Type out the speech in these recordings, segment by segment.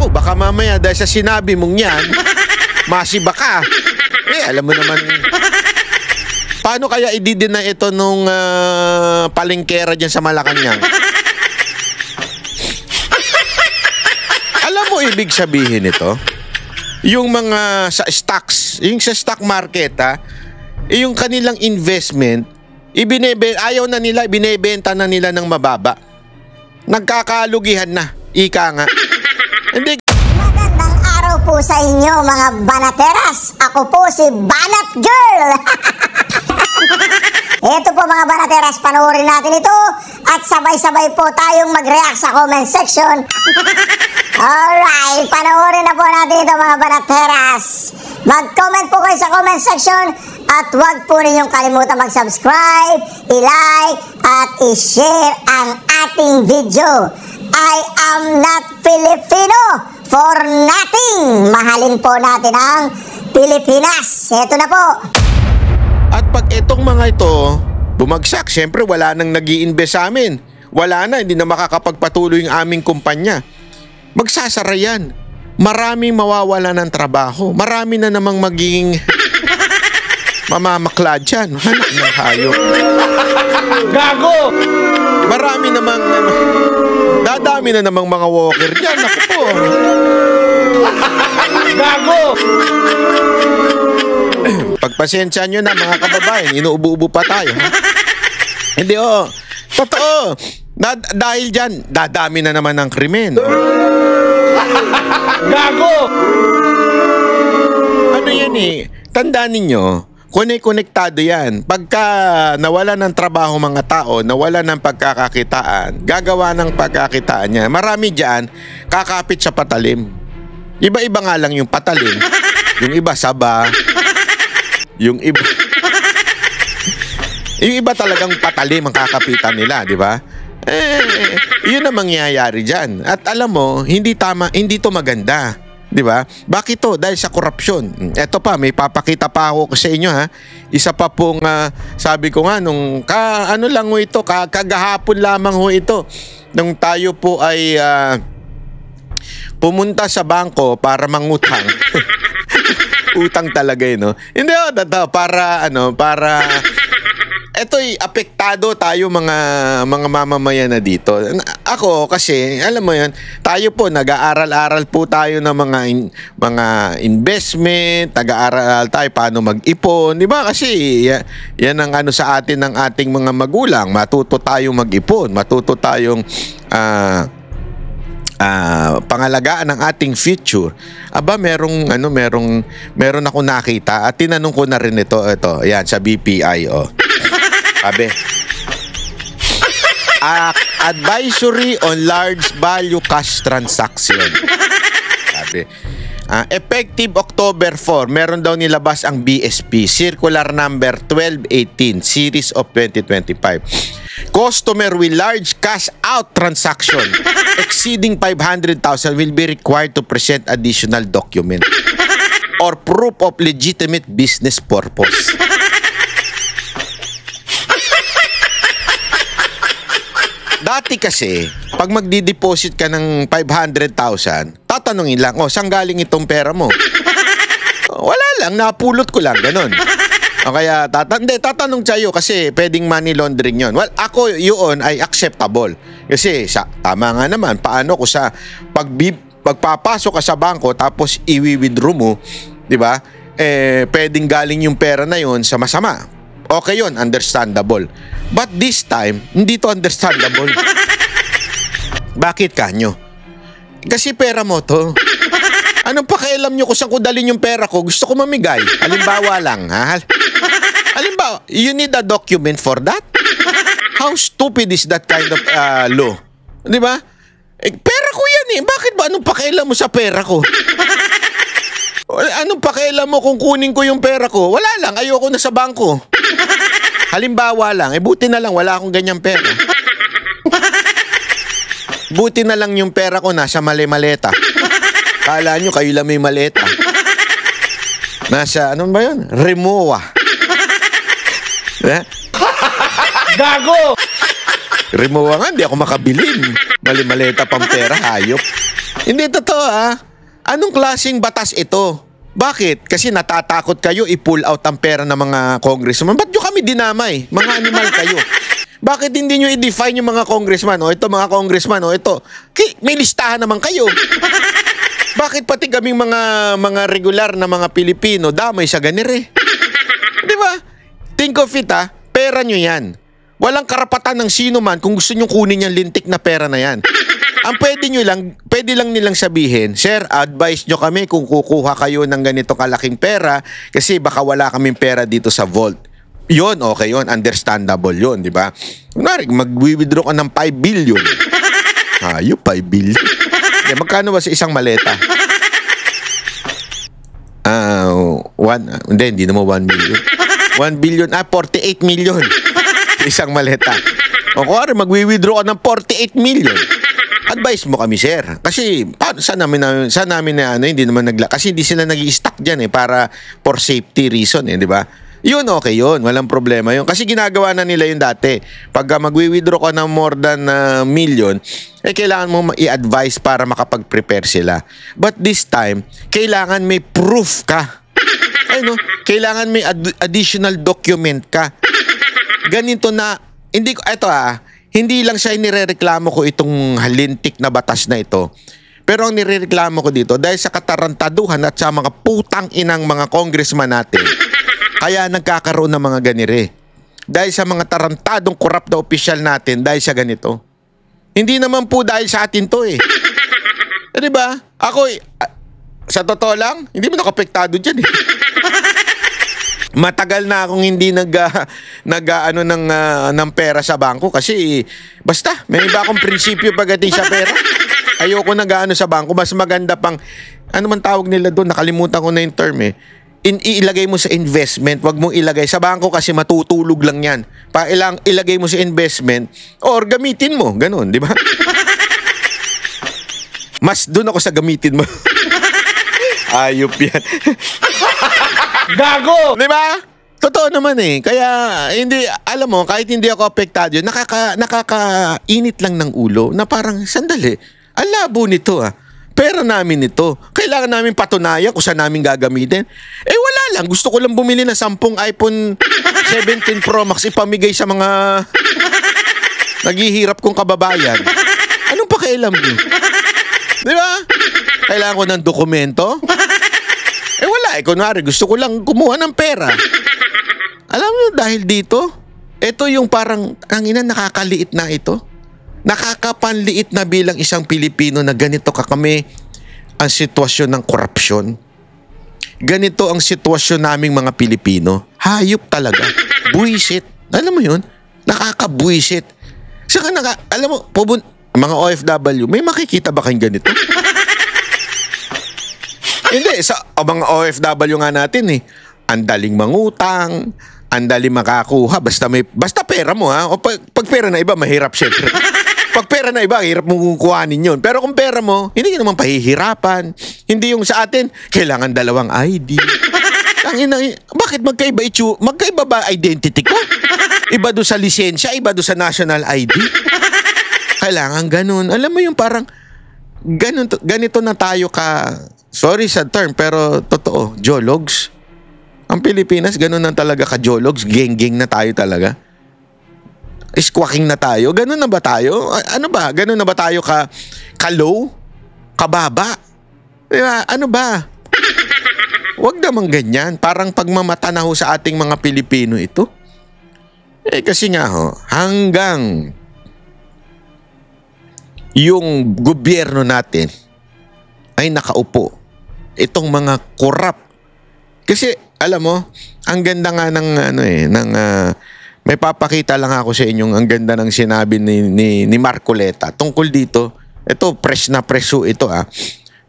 Naku, baka mamaya dahil sa sinabi mong yan, masiba ka. Alam mo naman, paano kaya i-deny ito nung palengkera dyan sa Malacanang? Alam mo ibig sabihin ito? Yung mga sa stocks, yung sa stock market yung kanilang investment, ayaw na nila, binebenta na nila ng mababa. Nagkakalugihan na, ika nga. Hindi. Magandang araw po sa inyo mga banateras. Ako po si Banat Girl. Ito po mga banateras, panoorin natin ito at sabay-sabay po tayong mag-react sa comment section. Alright, panoorin na po natin ito mga banateras. Mag-comment po kayo sa comment section at huwag po ninyong kalimutan mag-subscribe, i-like at i-share ang ating video. I am not Filipino for nothing. Mahalin po natin ang Pilipinas. Ito na po. At pag itong mga ito bumagsak, syempre wala nang nag-i-invest sa amin. Wala na, hindi na makakapagpatuloy yung aming kumpanya. Magsasara yan. Maraming mawawala ng trabaho. Marami na namang magiging mamamakla dyan. Hanak ng hayop. Gago! Marami namang dadami na namang mga walker dyan. Ako po. Gago! Pagpasensya nyo na mga kababayan, inuubo-ubo pa tayo. Hindi totoo. Dahil dyan, dadami na naman ng krimen. Gago! Ano yan tandaan ninyo, konektado yan. Pagka nawala ng trabaho mga tao, nawala ng pagkakakitaan, gagawa ng pagkakitaan niya. Marami dyan, kakapit sa patalim. Iba-iba nga lang yung patalim. Yung iba saba. Yung iba talagang patalim ang kakapitan nila, di ba? Yun ang mangyayari dyan. At alam mo, hindi tama, hindi to maganda. Di ba? Bakit to? Dahil sa korupsyon. Eto pa, may papakita pa ako sa inyo Isa pa pong sabi ko nga nung lang ho ito, kagahapon lamang ho ito. Nung tayo po ay pumunta sa bangko para mangutang. Utang talaga no. Hindi para eto'y apektado tayo mga mamamayan na dito. Ako kasi, alam mo yun, tayo po nag-aaral-aral po tayo ng mga investment, nag-aaral tayo paano mag-ipon, di ba? Kasi yan ang sa atin ng ating mga magulang, matuto tayong mag-ipon, matuto tayong pangalagaan ng ating future. Aba, meron ako nakita at tinanong ko na rin ito, yan sa BPI Sabi, advisory on large value cash transaction. Sabi, effective October 4, meron daw nilabas ang BSP, Circular Number 1218, Series of 2025. Customer with large cash out transaction exceeding 500,000 will be required to present additional document or proof of legitimate business purpose. Dati kasi, pag magdi-deposit ka ng 500,000, tatanungin lang, saan galing itong pera mo? Wala lang, napulot ko lang, ganun. O kaya, tatanong sa'yo kasi pwedeng money laundering yon. Well, ako yun ay acceptable. Kasi, tama nga naman, paano ko sa pagpapasok ka sa bangko tapos i-withdraw mo, di ba? Pwedeng galing yung pera na yon sa masama. Okay yun, understandable. But this time, hindi to understandable. Bakit kanyo? Kasi pera mo to. Anong pakialam nyo kung saan ko dalhin yung pera ko? Gusto ko mamigay. Halimbawa lang, Halimbawa, you need a document for that? How stupid is that kind of law? Di ba? Pera ko yan Bakit ba? Anong pakialam mo sa pera ko? Anong pakialam mo kung kunin ko yung pera ko? Wala lang, ayoko na sa bangko. Halimbawa lang, buti na lang wala akong ganyang pera. Buti na lang yung pera ko nasa maleta. Kala nyo kayo lang may maleta. Nasa, ano ba yun? Rimowa. Gago! Rimowa nga, hindi ako makabilin. Maleta pang pera, hayop. Hindi totoo Anong klaseng batas ito? Bakit? Kasi natatakot kayo i-pull out ang pera ng mga congressman. Ba't nyo kami dinamay? Mga animal kayo. Bakit hindi nyo i-define yung mga congressman? O ito mga congressman, o ito. May listahan naman kayo. Bakit pati kaming mga regular na mga Pilipino damay sa ganire? Di ba? Think of it pera nyo yan. Walang karapatan ng sino man kung gusto nyo kunin yung lintik na pera na yan. Ang pwede lang nilang sabihin, Sir, advise nyo kami kung kukuha kayo ng ganito kalaking pera kasi baka wala kaming pera dito sa vault. Yun, okay yun. Understandable yun, di ba? Kunwari, mag-withdraw ka ng 5 billion. Yung 5 billion. Magkano ba sa isang maleta? Hindi naman 1 million. 1 billion, 48 million. Isang maleta. O kunwari, mag-withdraw ka ng 48 million. Advice mo kami, sir. Kasi saan namin hindi naman kasi hindi sila nag-i-stock diyan para for safety reason di ba? Yun okay yun, walang problema yun. Kasi ginagawa na nila yun dati. Pagka mag-withdraw ka ng more than million, kailangan mo i-advise para makapag-prepare sila. But this time, kailangan may proof ka. Kailangan may additional document ka. Ganito na, hindi lang siya nirereklamo ko itong halintik na batas na ito. Pero ang nirereklamo ko dito, dahil sa katarantaduhan at sa mga putang inang mga congressman natin, kaya nagkakaroon ng mga ganire. Dahil sa mga tarantadong korap na opisyal natin, dahil sa ganito. Hindi naman po dahil sa atin to di ba? Ako, sa totoo lang, hindi mo nakapektado dyan Matagal na akong hindi ng pera sa bangko kasi basta may iba akong prinsipyo pagdating sa pera. Ayoko sa bangko, mas maganda pang ano man tawag nila doon, nakalimutan ko na yung term ilagay mo sa investment, wag mong ilagay sa bangko kasi matutulog lang 'yan. Ilagay mo sa investment or gamitin mo, ganun, di ba? Mas doon ako sa gamitin mo. Ayop yan. Gago! Di ba? Totoo naman Kaya, hindi, alam mo, kahit hindi ako apektado, nakakainit lang ng ulo na parang, sandali, ang labo nito Pera namin ito. Kailangan namin patunayan kung saan namin gagamitin. Wala lang. Gusto ko lang bumili ng 10 iPhone 17 Pro Max ipamigay sa mga naghihirap kong kababayan. Anong pakialam niyo? Di ba? Kailangan ko ng dokumento? Wala kunwari, gusto ko lang kumuha ng pera. Alam mo, dahil dito, ito yung parang, nakakaliit na ito. Nakakapanliit na bilang isang Pilipino na ganito kami ang sitwasyon ng korupsyon. Ganito ang sitwasyon naming mga Pilipino. Hayop talaga. Buisit. Alam mo yun? Nakakabuisit. Saka alam mo, mga OFW, may makikita ba kayong ganito? Hindi, sa mga OFW nga natin ang daling mangutang, ang daling makakuha, basta pera mo O pag pera na iba, mahirap syempre. Pag pera na iba, hirap mong kukuhanin yun. Pero kung pera mo, hindi ka naman pahihirapan. Hindi yung sa atin, kailangan 2 ID. Bakit magkaiba ba identity ko? Iba doon sa lisensya, iba doon sa national ID. Kailangan ganun. Alam mo yung parang, ganito na tayo sorry sa term, pero totoo, jologs. Ang Pilipinas, ganun na talaga ka-jologs. Geng-geng na tayo talaga. Squawking na tayo. Ganun na ba tayo? Ano ba? Ganun na ba tayo ka-low? Kababa? Diba? Ano ba? Huwag naman ganyan. Parang pagmamata na sa ating mga Pilipino ito. Kasi nga hanggang yung gobyerno natin ay nakaupo, itong mga korap. Kasi alam mo, ang ganda nga may papakita lang ako sa inyong ang ganda ng sinabi ni Marcoleta tungkol dito. Ito fresh na preso ito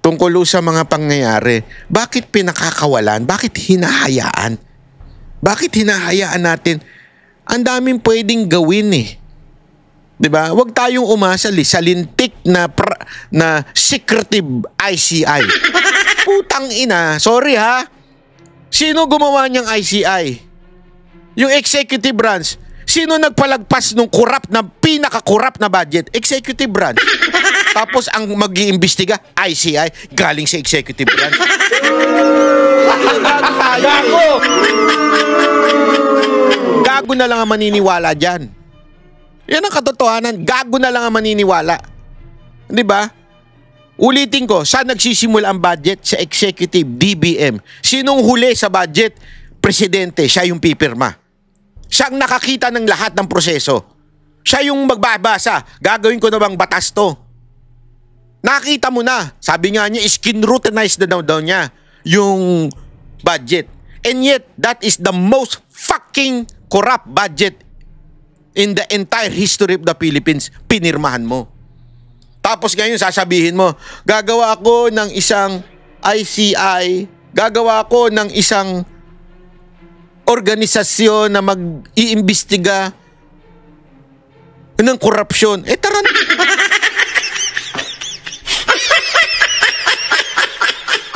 tungkol sa mga pangyayari. Bakit pinakakawalan? Bakit hinahayaan? Bakit hinahayaan natin? Ang daming pwedeng gawin 'Di ba? Huwag tayong umasa sa lintik na secretive ICI. Putang ina. Sorry Sino gumawa niyang ICI? Yung executive branch. Sino nagpalagpas ng pinaka-corrupt na budget? Executive branch. Tapos ang mag-iimbestiga, ICI, galing sa executive branch. Gago! Gago na lang ang maniniwala dyan. Yan ang katotohanan. Gago na lang ang maniniwala. Di ba? Ulitin ko, saan nagsisimula ang budget? Sa executive, DBM. Sinong huli sa budget? Presidente, siya yung pipirma. Siya ang nakakita ng lahat ng proseso. Siya yung magbabasa. Gagawin ko na bang batas to? Nakita mo na. Sabi nga niya, skin-routinized na daw niya yung budget. And yet, that is the most fucking corrupt budget in the entire history of the Philippines. Pinirmahan mo. Tapos ngayon sasabihin mo, gagawa ako ng isang ICI, gagawa ako ng isang organisasyon na mag-iimbestiga ng korupsyon. Tara na.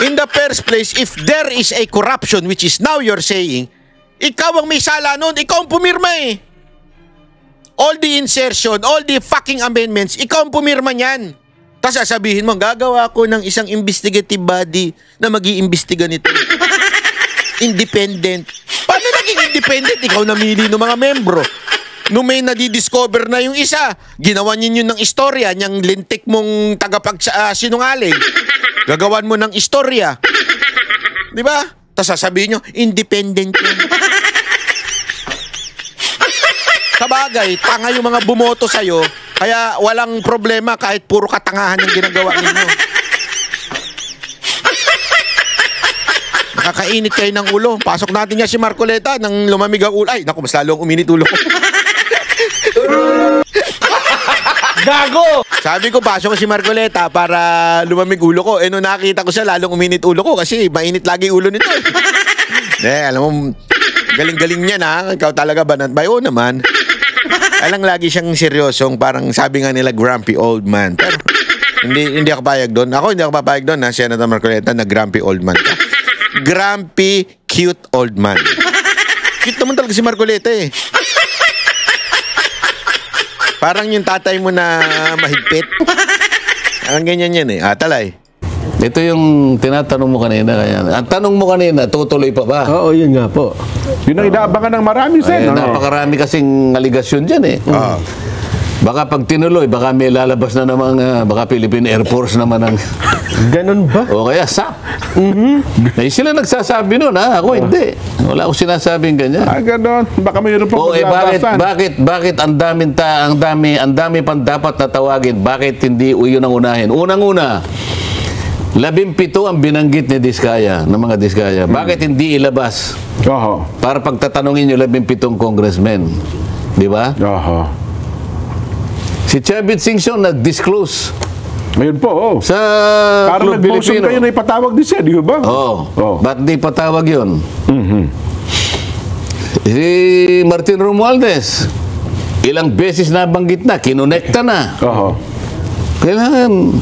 In the first place, if there is a corruption, which is now you're saying, ikaw ang may sala nun, ikaw ang pumirma eh. All the insertion, all the fucking amendments, ikaw ang pumirma niyan. Tapos sasabihin mo, gagawa ko ng isang investigative body na mag-iimbestiga nito. Independent. Paano naging independent? Ikaw namili ng mga membro. Nung may nadidiscover na yung isa, ginawa niyo ng istorya, niyang lintik mong tagapagsinungaling. Gagawan mo ng istorya. Di ba? Tapos sasabihin nyo, independent yun. Sabagay, tanga yung mga bumoto sa'yo, kaya walang problema kahit puro katangahan yung ginagawa ninyo. Nakakainit kayo ng ulo. Pasok natin nga si Marcoleta nang lumamig ang ulo. Ay, naku, mas lalong uminit ulo ko. Gago! Sabi ko, pasok ko si Marcoleta para lumamig ulo ko. Nung nakita ko siya, lalong uminit ulo ko kasi mainit lagi ulo nito. Alam mo, galing-galing niya na. Ikaw talaga banat ba? Oo naman. Alang lagi siyang seryosong, parang sabi nga nila, grumpy old man. Pero hindi ako payag doon. Ako hindi ako papayag doon, Senator Marcoleta, na grumpy old man ka. Grumpy, cute old man. Cute naman talaga si Marcoleta eh. Parang yung tatay mo na mahigpit. Ang ganyan yan eh. Talay. Ito yung tinatanong mo kanina. Kaya. Ang tanong mo kanina, tutuloy pa ba? Oo, yun nga po. Yun ang inaabangan ng marami, Sen. Napakarami kasing aligasyon dyan eh. Baka pag tinuloy, baka may lalabas na namang, baka Philippine Air Force naman ang... Ganun ba? O kaya SAP. Sila nagsasabi nun, ha? Ako hindi. Wala akong sinasabing ganyan. Ganon. Baka mayroon pa Bakit ang dami pang dapat na tawagin? Bakit hindi yun ang unahin? Unang-una, 17 ang binanggit ni Diskaya, ng mga Diskaya. Bakit hindi ilabas? Oho. Para pagtatanungin yung 17 congressmen. Di ba? Oho. Si Chavit Singson nag-disclose Ngayon po, sa parang Club nag-motion Filipino. kayo na ipatawag din siya, di ba? Oo. Ba't di patawag yun? Si Martin Romualdez, ilang beses nabanggit na, kinonekta na. Oho. Kailangan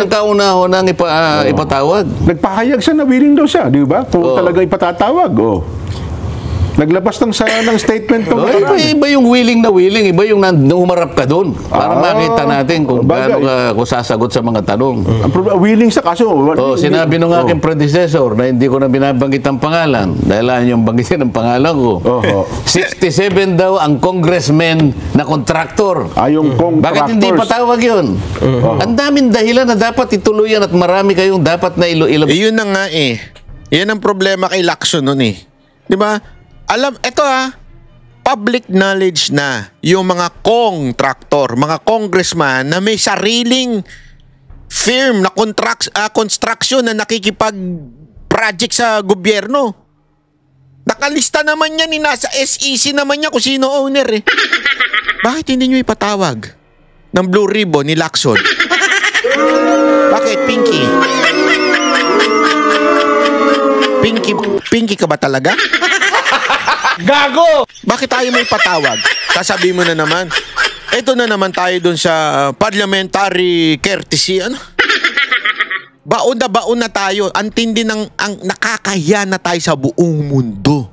kauna-unang ipatawag. Nagpahayag siya na willing daw siya, di ba? Kung talaga ipatatawag, Naglabas ng statement ko. Iba yung willing na willing, iba yung humarap ka doon para makita natin kung gaano ka sasagot sa mga tanong. Willing sa kaso. Sinabi nung aking predecessor na hindi ko na binabanggit ang pangalan dahil yung banggitin ang pangalan ko. 67 daw ang congressman na kontraktor. Yung contractors. Bakit hindi patawag yun? Ang daming dahilan na dapat ituluyan at marami kayong dapat na ilabas. Yun na nga eh. Yan ang problema kay Lacson nun eh. Di ba? Ito public knowledge na yung mga contractor, mga congressman na may sariling firm na construction na nakikipag-project sa gobyerno. Nakalista naman yan, nasa SEC naman niya kung sino owner eh. Bakit hindi nyo ipatawag ng Blue Ribbon ni Lacson? Bakit, Pinky? Pinky ka ba talaga? Gago! Bakit tayo may patawag? Sasabihin mo na naman, ito na naman tayo dun sa parliamentary courtesy. Baon na tayo. Ang tindi ang nakakahiya na tayo sa buong mundo.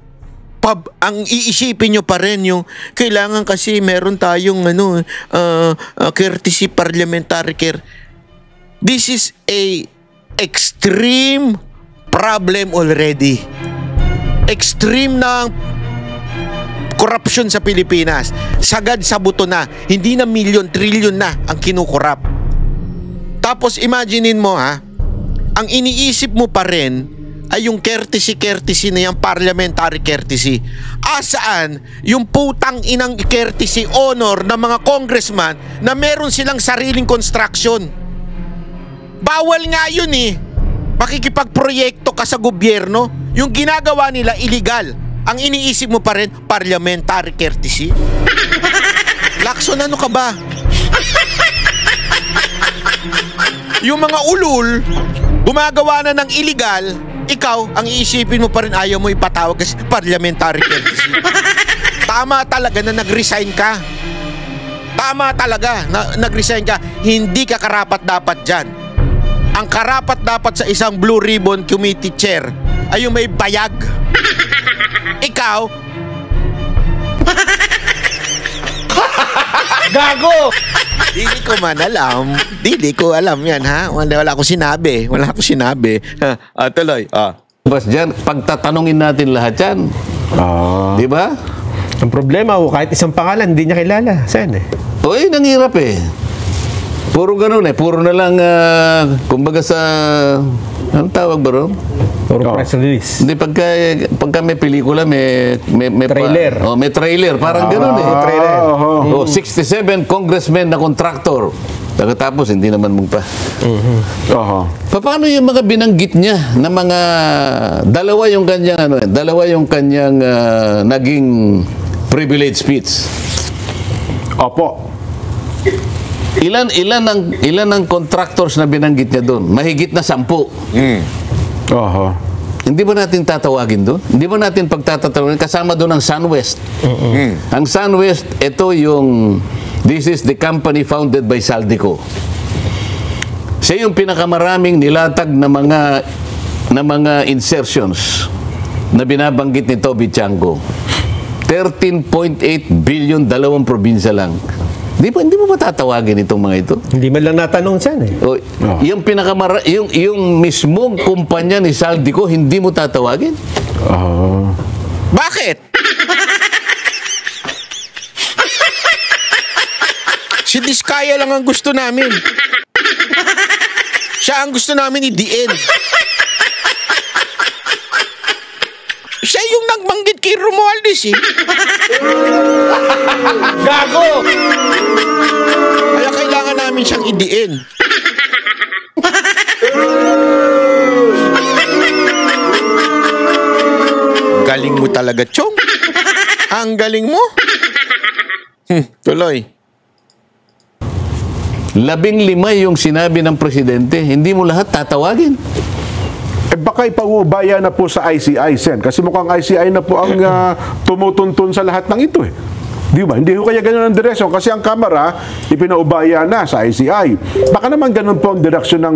ang iisipin nyo pa rin yung kailangan kasi meron tayong courtesy parliamentary care. This is a extreme problem already. Extreme na corruption sa Pilipinas. Sagad sa buto na. Hindi na milyon, trilyon na ang kinukorap. Tapos imaginein mo ang iniisip mo pa rin ay yung courtesy na yung parliamentary courtesy. Asaan yung putang inang courtesy honor ng mga congressman na meron silang sariling construction? Bawal nga yun makikipagproyekto ka sa gobyerno. Yung ginagawa nila illegal. Ang iniisip mo pa rin parliamentary courtesy. Lacson, ano ka ba? Yung mga ulul gumagawa na ng illegal, ikaw, ang iisipin mo pa rin ayaw mo ipatawag kasi parliamentary courtesy. Tama talaga na nag-resign ka. Tama talaga na nag-resign ka. Hindi ka karapat-dapat dyan. Ang karapat-dapat sa isang Blue Ribbon Committee chair ay yung may bayag. Ikaw, Gago! Dili ko man alam. Dili ko alam yan, Wala akong sinabi. Tuloy. Bas dyan, pagtatanungin natin lahat yan. Di ba? Ang problema, kahit isang pangalan, hindi niya kilala. Saan Uy, nanghirap Puro ganun Puro na lang, kumbaga sa, anong tawag ba ron? Puro press release. Hindi, pagka may pelikula, may Trailer. may trailer. Parang ganun Trailer. 67 congressmen na contractor. Pagkatapos, hindi naman magpa. Paano yung mga binanggit niya na mga dalawa yung kanyang naging privilege speech? Opo. Ilan ang contractors na binanggit niya doon? Mahigit na 10. Hindi ba natin tatawagin doon? Hindi ba natin pagtatatawagin? Kasama doon ang SunWest. Ang SunWest, this is the company founded by Saldico. Siya yung pinakamaraming nilatag na mga insertions na binabanggit ni Toby Chango. 13.8 billion, 2 probinsya lang. Hindi mo ba tatawagin itong mga ito? Hindi man lang natanong saan Yung mismong kumpanya ni Saldico, hindi mo tatawagin? Bakit? Si Diskaya lang ang gusto namin. Siya ang gusto namin i-DN. Siya yung nagbanggit kay Romualdez Gago! Kaya kailangan namin siyang i-DN. Galing mo talaga, Chong. Ang galing mo. Tuloy. 15 yung sinabi ng presidente, hindi mo lahat tatawagin. Baka ipaubaya na po sa ICI, Sen. Kasi mukhang ICI na po ang tumutuntun sa lahat ng ito Di ba? Hindi ko kaya ganun ang direksyon kasi ang Kamara ipinaubaya na sa ICI. Baka naman ganun po ang direksyon ng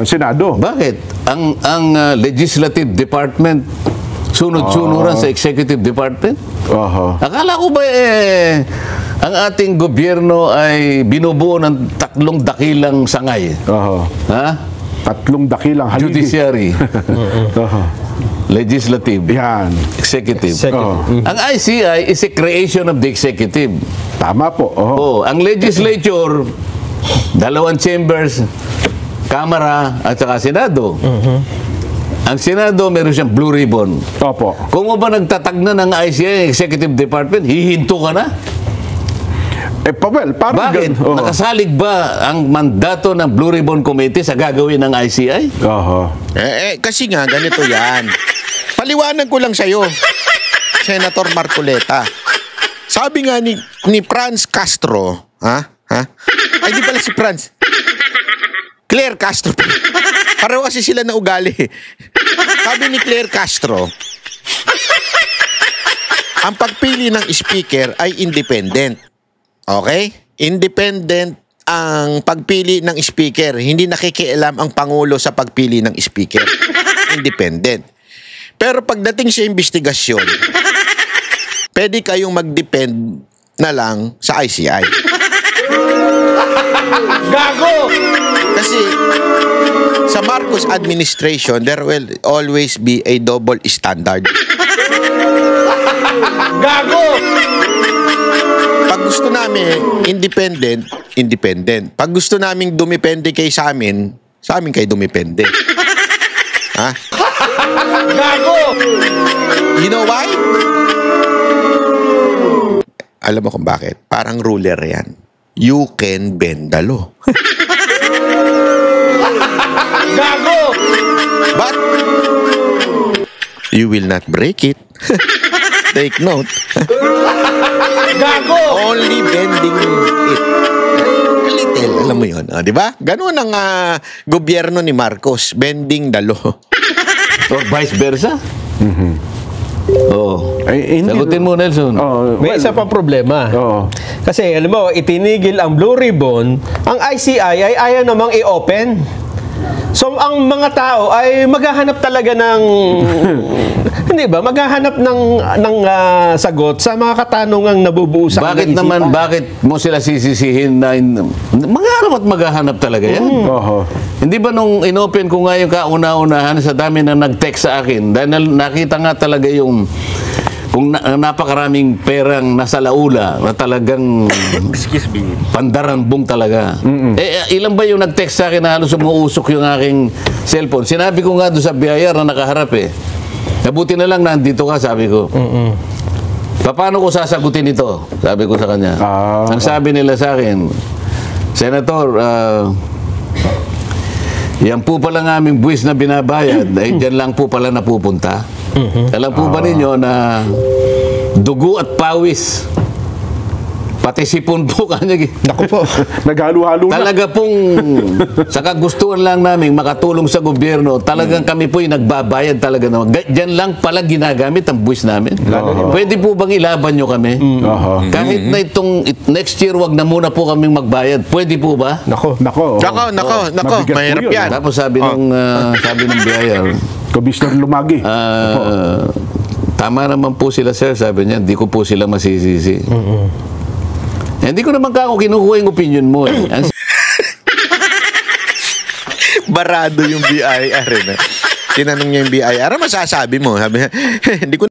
Senado. Bakit? Ang Legislative Department sunod-sunuran sa Executive Department? Akala ko ba ang ating gobyerno ay binubuo ng 3 dakilang sangay? Ha? 3 dakilang haligi. Judiciary. Legislative. Yan. Executive. Ang ICI is a creation of the executive. Tama po. Ang legislature, 2 chambers, Kamara at saka Senado. Ang Senado, meron siyang blue ribbon. Opo. Kung ba nagtatag na ng ICI, Executive Department, hihinto ka na? Parang bakit? Nakasalig ba ang mandato ng Blue Ribbon Committee sa gagawin ng ICI? Kasi nga, ganito yan. Paliwanag ko lang sa'yo, Senator Marcoleta. Sabi nga ni Franz Castro, Ay, di pala si Franz. Claire Castro. Pareho kasi sila na ugali. Sabi ni Claire Castro, ang pagpili ng speaker ay independent. Okay? Independent ang pagpili ng speaker. Hindi nakikialam ang Pangulo sa pagpili ng speaker. Independent. Pero pagdating sa investigasyon, pwede kayong mag-depend na lang sa ICI. Gago! Kasi sa Marcos administration, there will always be a double standard. Gago! Pag gusto namin independent, independent. Pag gusto naming dumepende kay sa amin kayo dumepende. Ha? Gago! You know why? Alam mo kung bakit? Parang ruler yan. You can bend the law. Gago! But you will not break it. Take note. Gago! Only bending it. A little, alam mo yun. Di ba? Ganun ang gobyerno ni Marcos. Bending the law. Or vice versa. Oo. Ay, hindi. Sagutin mo, Nelson. Oh, May isa pa problema. Oo. Kasi alam mo, itinigil ang Blue Ribbon, ang ICI ay ayaw namang i-open. So ang mga tao ay maghahanap talaga ng hindi ba? Maghahanap ng sagot sa mga katanungang nabubuo sa Bakit kanilang naman, isipan. bakit mo sila sisisihin na maghahanap talaga yan? Oho. Hindi ba nung inopen ko nga yung kauna-unahan sa dami na nag-text sa akin dahil nakita nga talaga yung kung napakaraming perang nasa laula na talagang pandarambong talaga. Ilan ba yung nag-text sa akin na halos umuusok yung aking cellphone? Sinabi ko nga doon sa BIR na nakaharap eh. Nabuti na lang nandito ka, sabi ko. Paano ko sasagutin ito? Sabi ko sa kanya. Ang sabi nila sa akin, Senator, yan po pala ng aming buwis na binabayad, ay dyan lang po pala napupunta. Alam po ba ninyo na dugo at pawis, pati sipon po kanya. Naku po. Naghalo-halo na. Talaga pong sa kagustuhan lang namin makatulong sa gobyerno, talagang kami po yung nagbabayad talaga naman. Diyan lang pala ginagamit ang buwis namin. Pwede po bang ilaban nyo kami? Kahit na itong next year, wag na muna po kaming magbayad. Pwede po ba? Nako. Nako. Nako, Mabigat po mahirap yun. yan. Tapos sabi ng BIR, Commissioner Lumagi. tama naman po sila, sir. Sabi niya, hindi ko po sila masisisi. Hindi ko naman kako kinukuha yung opinion mo eh. Barado yung BIR. Tinanong niya yung BIR, masasabi mo? Sabi niya, hindi ko